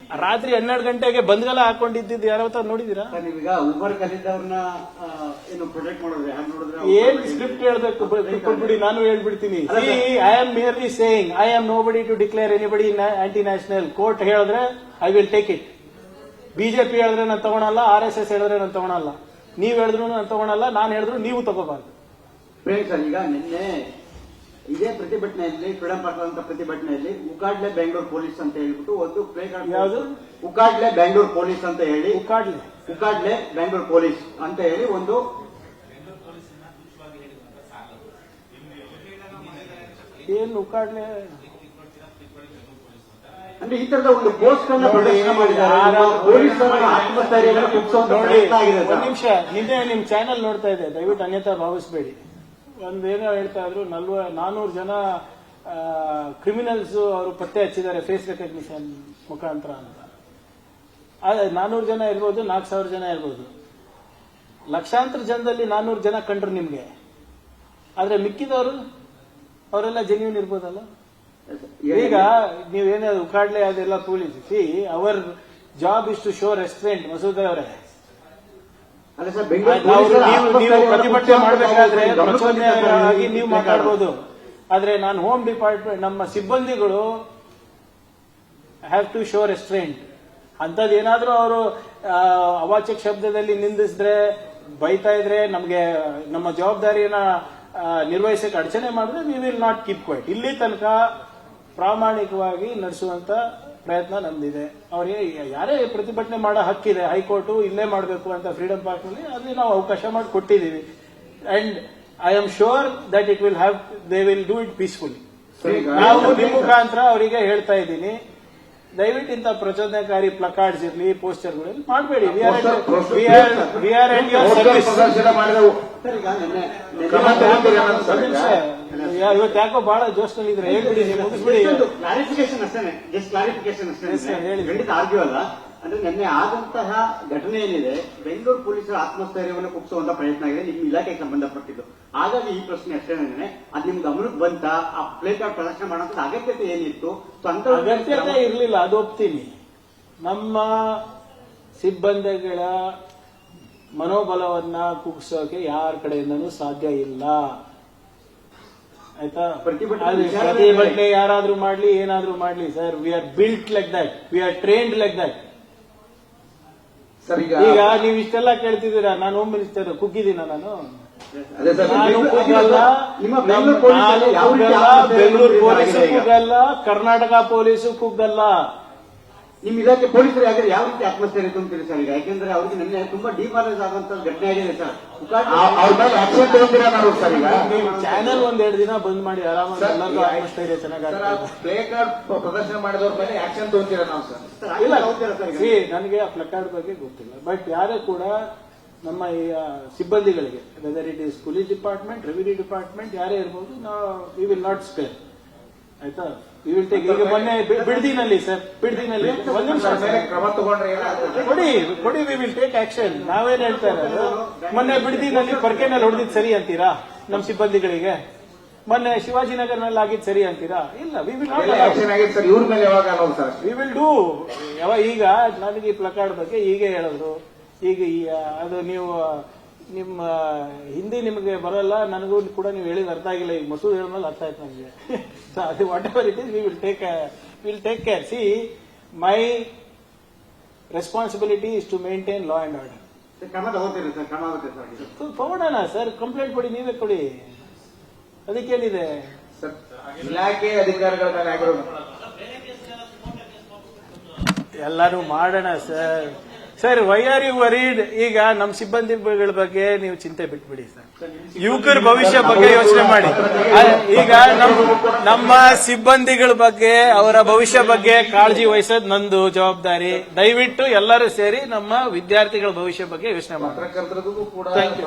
ರಾತ್ರಿ 12 ಗಂಟೆಗೆ ಬಂದ್ಗಲ ಹಾಕೊಂಡಿದ್ದು ಯಾವತ್ತ ನೋಡಿದೀರಾ? ನೀವೀಗ ಉಬರ್ ಕಲಿತವ್ರನ್ನ ಏನು ಪ್ರೊಟೆಕ್ಟ್ ಮಾಡೋದ್ರೆ ಹಾಗೆ ನೋಡಿದ್ರೆ ಏನ್ ಸ್ಕ್ರಿಪ್ಟ್ ಹೇಳ್ಬೇಕು ಬಿಡಿ, ನಾನು ಹೇಳ್ಬಿಡ್ತೀನಿ. I am merely saying I am nobody to declare anybody anti national. Court ಹೇಳಿದ್ರೆ I will take it. BJP ಹೇಳಿದ್ರೆ ನಾನು ತಗೊಳಲ್ಲ, RSS ಹೇಳಿದ್ರೆ ನಾನು ತಗೊಳಲ್ಲ, ನೀವ್ ಹೇಳಿದ್ರು ನಾನು ತಗೊಳಲ್ಲ, ನಾನು ಹೇಳಿದ್ರು ನೀವು ತಗೋಬಾರ್ದು. ಸರ್, ಈಗ ನಿನ್ನೆ ಇದೇ ಪ್ರತಿಭಟನೆಯಲ್ಲಿ ಫ್ರೀಡಂ ಪಾರ್ಕ್ ಅಂತ ಪ್ರತಿಭಟನೆಯಲ್ಲಿ ಉಕಾಡ್ಲೆ ಬೆಂಗಳೂರು ಪೊಲೀಸ್ ಅಂತ ಹೇಳ್ಬಿಟ್ಟು ಒಂದು ಪ್ಲೇ ಕಾರ್ಡ್, ಯಾವುದು ಉಕಾಡ್ಲೆ ಬೆಂಗಳೂರು ಪೊಲೀಸ್ ಅಂತ ಹೇಳಿ, ಉಕಾಡ್ಲೆ ಬೆಂಗಳೂರು ಪೊಲೀಸ್ ಅಂತ ಹೇಳಿ ಒಂದು ಏನು ಉಕಾಡ್ಲೆ ಅಂದ್ರೆ ಈ ತರದ ಒಂದು ಪೋಸ್ಟ್ ಅನ್ನ ಪ್ರದರ್ಶನ ಮಾಡಿದ್ದಾರೆ. ಪೊಲೀಸರ ಆತ್ಮಸ್ಥೈರ್ಯವನ್ನು ಕುಗ್ಗಿಸುವಂತ ಪ್ರಯತ್ನ ಆಗಿದೆ. ಒಂದ್ ನಿಮಿಷ, ನಿನ್ನೆ ನಿಮ್ ಚಾನೆಲ್ ನೋಡ್ತಾ ಇದೆ, ದಯವಿಟ್ಟು ಅನ್ಯತಾ ಭಾವಿಸಬೇಡಿ. ಒಂದೇನೋ ಹೇಳ್ತಾ ಇದ್ರು, 400 ಜನ ಕ್ರಿಮಿನಲ್ಸ್ ಅವರು ಪತ್ತೆ ಹಚ್ಚಿದ್ದಾರೆ ಫೇಸ್ ರೆಕಗ್ನಿಷನ್ ಮುಖಾಂತರ ಅಂತ. 400 ಜನ ಇರ್ಬೋದು, 4000 ಜನ ಇರ್ಬೋದು, ಲಕ್ಷಾಂತರ ಜನದಲ್ಲಿ 400 ಜನ ಕಂಡ್ರು ನಿಮ್ಗೆ. ಆದ್ರೆ ಮಿಕ್ಕಿದವರು ಅವರೆಲ್ಲ ಜೆನ್ಯೂನ್ ಇರ್ಬೋದಲ್ಲ. ಈಗ ನೀವೇನೇ ಉಕಾಡ್ಲೆ ಅದೆಲ್ಲ police, our job is to show restraint. Masood ಅವರೇ, ನೀವು ಪ್ರತಿಭಟನೆ ಮಾಡಬೇಕಾದ್ರೆ ಪ್ರಚೋದನೆಯಾಗಿ ನೀವು ಮಾತಾಡಬಹುದು, ಆದ್ರೆ ನಾನು ಹೋಮ್ ಡಿಪಾರ್ಟ್ಮೆಂಟ್ ನಮ್ಮ ಸಿಬ್ಬಂದಿಗಳು ಹ್ಯಾವ್ ಟು ಶೋ ರೆಸ್ಟ್ರೆಂಟ್. ಅಂತದ್ ಏನಾದ್ರೂ ಅವರು ಅವಾಚ್ಯ ಶಬ್ದದಲ್ಲಿ ನಿಂದಿಸಿದ್ರೆ, ಬೈತಾ ಇದ್ರೆ, ನಮ್ಗೆ ನಮ್ಮ ಜವಾಬ್ದಾರಿಯನ್ನ ನಿರ್ವಹಿಸಕ್ಕೆ ಅಡಚಣೆ ಮಾಡಿದ್ರೆ V will not keep quiet. ಇಲ್ಲಿ ತನಕ ಪ್ರಾಮಾಣಿಕವಾಗಿ ನಡೆಸುವಂತ ಪ್ರಯತ್ನ ನಮ್ದಿದೆ. ಅವ್ರಿಗೆ ಯಾರೇ ಪ್ರತಿಭಟನೆ ಮಾಡೋ ಹಕ್ಕಿದೆ, ಹೈಕೋರ್ಟ್ ಇಲ್ಲೇ ಮಾಡಬೇಕು ಅಂತ ಫ್ರೀಡಂ ಪಾರ್ಕ್ ನಲ್ಲಿ ಅಲ್ಲಿ ನಾವು ಅವಕಾಶ ಮಾಡಿ ಕೊಟ್ಟಿದ್ದೀವಿ. And I am sure that it will have they will do it peacefully. ನಾವು ನಿಮ್ಮ ಮುಖಾಂತರ ಅವರಿಗೆ ಹೇಳ್ತಾ ಇದ್ದೀನಿ, ದಯವಿಟ್ಟು ಇಂಥ ಪ್ರಚೋದನಕಾರಿ ಪ್ಲಕಾರ್ಡ್ಸ್ ಇರಲಿ, ಪೋಸ್ಟರ್ಗಳಲ್ಲಿ ಮಾಡಬೇಡಿ. We are at your service. ಇವತ್ತು ಯಾಕೋ ಬಹಳ ಜೋಶ್ನಲ್ಲಿದ್ರೆ ಹೇಳ್ಬಿಡಿ, ಮುಗಿಸ್ಬಿಡಿ. ಕ್ಲಾರಿಫಿಕೇಶನ್ ಅಷ್ಟೇ, ಜಸ್ಟ್ ಕ್ಲಾರಿಫಿಕೇಶನ್ ಅಷ್ಟೇ, ಖಂಡಿತ ಆರ್ಗ್ಯೂ ಅಲ್ಲ. ಅಂದ್ರೆ ನಿನ್ನೆ ಆದಂತಹ ಘಟನೆ ಏನಿದೆ, ಬೆಂಗಳೂರು ಪೊಲೀಸರ ಆತ್ಮಸ್ಥೈರ್ಯವನ್ನು ಕುಗ್ಗಿಸುವಂತ ಪ್ರಯತ್ನ ಆಗಿದೆ ನಿಮ್ಮ ಇಲಾಖೆಗೆ ಸಂಬಂಧಪಟ್ಟಿದ್ದು. ಹಾಗಾಗಿ ಈ ಪ್ರಶ್ನೆ ಅಷ್ಟೇ, ಅದು ನಿಮ್ ಗಮನಕ್ಕೆ ಬಂತ? ಆ ಪ್ಲೇ ಕಾರ್ಡ್ ಪ್ರದರ್ಶನ ಮಾಡುವಂತ ಅಗತ್ಯತೆ ಏನಿತ್ತು? ಅಗತ್ಯತೆ ಇರಲಿಲ್ಲ, ಅದು ಒಪ್ತೀನಿ. ನಮ್ಮ ಸಿಬ್ಬಂದಿಗಳ ಮನೋಬಲವನ್ನ ಕುಗ್ಗಿಸೋಕೆ ಯಾರ ಕಡೆಯಿಂದನೂ ಸಾಧ್ಯ ಇಲ್ಲ. ಆಯ್ತಾ? ಪ್ರತಿಭಟನೆ ಯಾರಾದ್ರೂ ಮಾಡ್ಲಿ, ಏನಾದ್ರೂ ಮಾಡ್ಲಿ sir, we are built like that, we are trained like that. ಈಗ ನೀವು ಇಷ್ಟೆಲ್ಲ ಕೇಳ್ತಿದ್ದೀರಾ, ನಾನು ಹೋಮ್ ಮಿನಿಸ್ಟರ್, ಕುಗ್ಗಿದ್ದೀನ ನಾನು? ಬೆಂಗಳೂರು ಪೊಲೀಸು ಕುಗ್ಗಲ್ಲ, ಕರ್ನಾಟಕ ಪೊಲೀಸು ಕುಗ್ಗಲ್ಲ. ನಿಮ್ ಇಲಾಖೆ ಪೊಲೀಸರು ಯಾಕಂದ್ರೆ ಯಾವ ರೀತಿ ಆತ್ಮಸ್ಥೈರ್ಯ ತುಂಬ್ತೀರಿ ಸರ್? ಈಗ ಯಾಕೆಂದ್ರೆ ಅವ್ರಿಗೆ ನಿನ್ನೆ ತುಂಬಾ ಡಿಮಾರೇಜ್ ಆಗುವಂತ ಘಟನೆ ಆಗಿದೆ ಸರ್. ಚಾನೆಲ್ 1-2 ದಿನ ಬಂದ್ ಮಾಡಿ ಆರಾಮಾಗಿ ಎಲ್ಲರಿಗೂ ಆತ್ಮಸ್ಥೈರ್ಯ ಚೆನ್ನಾಗಿ ಪ್ಲೇ ಕಾರ್ಡ್ ಪ್ರದರ್ಶನ ಮಾಡಿದವ್ರ ಮೇಲೆ ಆಕ್ಷನ್ ತಗೊಂತೀರಾ ನಾವು ಸರ್? ಇಲ್ಲ, ನನಗೆ ಆ ಪ್ಲಕಾರ್ಡ್ ಬಗ್ಗೆ ಗೊತ್ತಿಲ್ಲ. ಬಟ್ ಯಾರೇ ಕೂಡ ನಮ್ಮ ಈ ಸಿಬ್ಬಂದಿಗಳಿಗೆ, whether it is police department, revenue department, ಯಾರೇ ಇರ್ಬೋದು, ನಾವು ವಿ ವಿಲ್ ನಾಟ್ ಸ್ಪೇರ್. ಆಯ್ತಾ? We will take. ಈಗ ಮೊನ್ನೆ ಬಿಡ್ದಿನಲ್ಲಿ ಸರ್, ಬಿಡ್ದಿನಲ್ಲಿ ಒಂದ್ ನಿಮಿಷ ಕ್ರಮ ತಗೊಂಡ್ರೆ ಕೊಡಿ, ವಿ ವಿಲ್ ಟೇಕ್ ಆಕ್ಷನ್. ನಾವೇನ್ ಹೇಳ್ತಾ ಇರೋದು, ಮೊನ್ನೆ ಬಿಡ್ದಿನಲ್ಲಿ ಪರ್ಕೆನಲ್ಲಿ ಹೊಡೆದಿದ್ ಸರಿ ಅಂತೀರಾ ನಮ್ಮ ಸಿಬ್ಬಂದಿಗಳಿಗೆ? ಮೊನ್ನೆ ಶಿವಾಜಿನಗರ್ನಲ್ಲಿ ಆಗಿದ್ ಸರಿ ಅಂತೀರಾ? ಇಲ್ಲ, ವಿ ವಿಲ್ ನಾಟ್. ಇವ್ರ ಮೇಲೆ ಯಾವಾಗ ಸರ್ ವಿ ವಿಲ್ ಡೂ. ಈಗ ನನಗೆ ಈ ಪ್ಲಕಾರ್ಡ್ ಬಗ್ಗೆ ಹೀಗೆ ಹೇಳಿದ್ರು. ಈಗ ಅದು ನೀವು ನಿಮ್ಮ ಹಿಂದಿ ನಿಮಗೆ ಬರಲ್ಲ, ನನಗೂ ಕೂಡ ನೀವು ಹೇಳಿದ ಅರ್ಥ ಆಗಿಲ್ಲ. ಈಗ ಮಸೂದ್ ಹೇಳಿದ್ಮೇಲೆ ಅರ್ಥ ಆಯ್ತು ನನಗೆ. ಸೊ ಅದು whatever it is, will take care. See, my responsibility is to maintain law and order. ಕ್ರಮ ತಗೋತೀರಿ ಸರ್? ಕ್ರಮ ಆಗುತ್ತೆ ಸರ್? ತಗೊಳ್ಳೋಣ ಸರ್, ಕಂಪ್ಲೇಂಟ್ ಕೊಡಿ, ನೀವೇ ಕೊಡಿ, ಅದಕ್ಕೇನಿದೆ? ಇಲಾಖೆ ಅಧಿಕಾರಿಗಳ ಮೇಲೆ ಆಗಿರೋದು ಎಲ್ಲಾನು ಮಾಡೋಣ sir. Sir, why are you worried? ಈಗ ನಮ್ಮ ಸಿಬ್ಬಂದಿಗಳ ಬಗ್ಗೆ ನೀವು ಚಿಂತೆ ಬಿಟ್ಬಿಡಿ ಸರ್. ಯುವಕರ ಭವಿಷ್ಯ ಬಗ್ಗೆ ಯೋಚನೆ ಮಾಡಿ. ಈಗ ನಮ್ಮ ಸಿಬ್ಬಂದಿಗಳ ಬಗ್ಗೆ, ಅವರ ಭವಿಷ್ಯ ಬಗ್ಗೆ ಕಾಳಜಿ ವಹಿಸೋದು ನಂದು ಜವಾಬ್ದಾರಿ. ದಯವಿಟ್ಟು ಎಲ್ಲರೂ ಸೇರಿ ನಮ್ಮ ವಿದ್ಯಾರ್ಥಿಗಳ ಭವಿಷ್ಯ ಬಗ್ಗೆ ಯೋಚನೆ ಮಾಡಿ. Thank you.